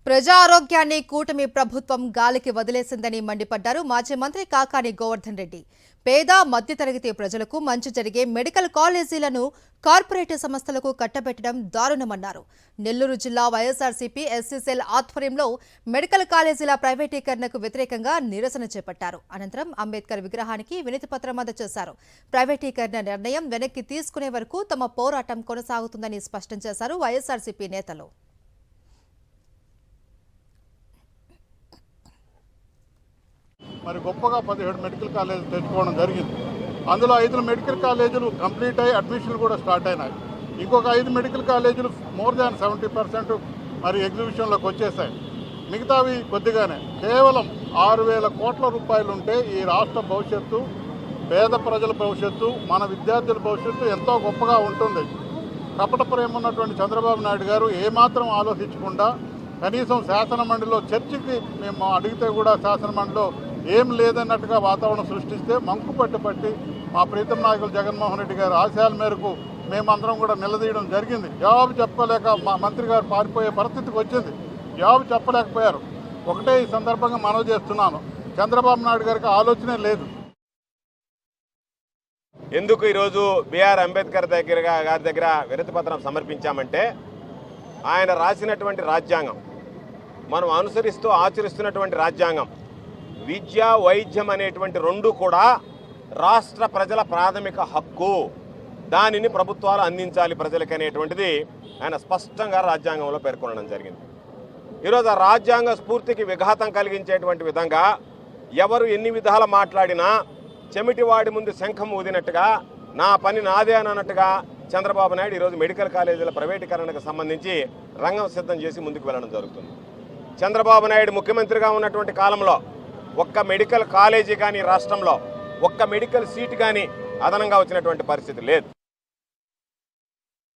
ప్రజా ఆరోగ్యాన్ని కూటమి ప్రభుత్వం గాలికి వదిలేసిందని మండిపడ్డారు మాజీ మంత్రి కాకాని గోవర్ధన్ రెడ్డి. పేద మధ్యతరగతి ప్రజలకు మంచి జరిగే మెడికల్ కాలేజీలను కార్పొరేట్ సంస్థలకు కట్టబెట్టడం దారుణమన్నారు. నెల్లూరు జిల్లా వైఎస్ఆర్సీపీ ఎస్సీ సెల్ ఆధ్వర్యంలో మెడికల్ కాలేజీల ప్రైవేటీకరణకు వ్యతిరేకంగా నిరసన చేపట్టారు. అనంతరం అంబేద్కర్ విగ్రహానికి వినతిపత్రం అందజేశారు. ప్రైవేటీకరణ నిర్ణయం వెనక్కి తీసుకునే వరకు తమ పోరాటం కొనసాగుతుందని స్పష్టం చేశారు వైఎస్ఆర్సీపీ నేతలు. మరి గొప్పగా 17 మెడికల్ కాలేజీలు తెచ్చుకోవడం జరిగింది. అందులో 5 మెడికల్ కాలేజీలు కంప్లీట్ అయ్యి అడ్మిషన్లు కూడా స్టార్ట్ అయినాయి. ఇంకొక 5 మెడికల్ కాలేజీలు మోర్ దాన్ 70% మరి ఎగ్జిబిషన్లోకి వచ్చేసాయి. మిగతావి కొద్దిగానే కేవలం 6,000 కోట్ల రూపాయలు ఉంటే ఈ రాష్ట్ర భవిష్యత్తు, పేద ప్రజల భవిష్యత్తు, మన విద్యార్థుల భవిష్యత్తు ఎంతో గొప్పగా ఉంటుంది. కపట ప్రేమ ఉన్నటువంటి చంద్రబాబు నాయుడు గారు ఏమాత్రం ఆలోచించకుండా కనీసం శాసనమండలిలో చర్చకి మేము అడిగితే కూడా శాసనమండలిలో ఏం లేదన్నట్టుగా వాతావరణం సృష్టిస్తే మంకు పట్టి మా ప్రీతం నాయకులు జగన్మోహన్ రెడ్డి గారి ఆశయాల మేరకు మేమందరం కూడా నిలదీయడం జరిగింది. జవాబు చెప్పలేక మా మంత్రి గారు పారిపోయే పరిస్థితికి వచ్చింది. జవాబు చెప్పలేకపోయారు. ఒకటే ఈ సందర్భంగా మనవి చేస్తున్నాను, చంద్రబాబు నాయుడు గారికి ఆలోచనే లేదు. ఎందుకు ఈరోజు బిఆర్ అంబేద్కర్ గారి దగ్గర వినతి పత్రం సమర్పించామంటే ఆయన రాసినటువంటి రాజ్యాంగం, మనం అనుసరిస్తూ ఆచరిస్తున్నటువంటి రాజ్యాంగం, విద్య వైద్యం అనేటువంటి రెండు కూడా రాష్ట్ర ప్రజల ప్రాథమిక హక్కు, దానిని ప్రభుత్వాలు అందించాలి ప్రజలకి అనేటువంటిది ఆయన స్పష్టంగా రాజ్యాంగంలో పేర్కొనడం జరిగింది. ఈరోజు ఆ రాజ్యాంగ స్ఫూర్తికి విఘాతం కలిగించేటువంటి విధంగా ఎవరు ఎన్ని విధాలు మాట్లాడినా చెమిటివాడి ముందు శంఖం ఊదినట్టుగా నా పని నాదే అన్నట్టుగా చంద్రబాబు నాయుడు ఈరోజు మెడికల్ కాలేజీల ప్రైవేటీకరణకు సంబంధించి రంగం సిద్ధం చేసి ముందుకు వెళ్ళడం జరుగుతుంది. చంద్రబాబు నాయుడు ముఖ్యమంత్రిగా ఉన్నటువంటి కాలంలో ఒక్క మెడికల్ కాలేజీ కానీ రాష్ట్రంలో ఒక్క మెడికల్ సీట్ కానీ అదనంగా వచ్చినటువంటి పరిస్థితి లేదు.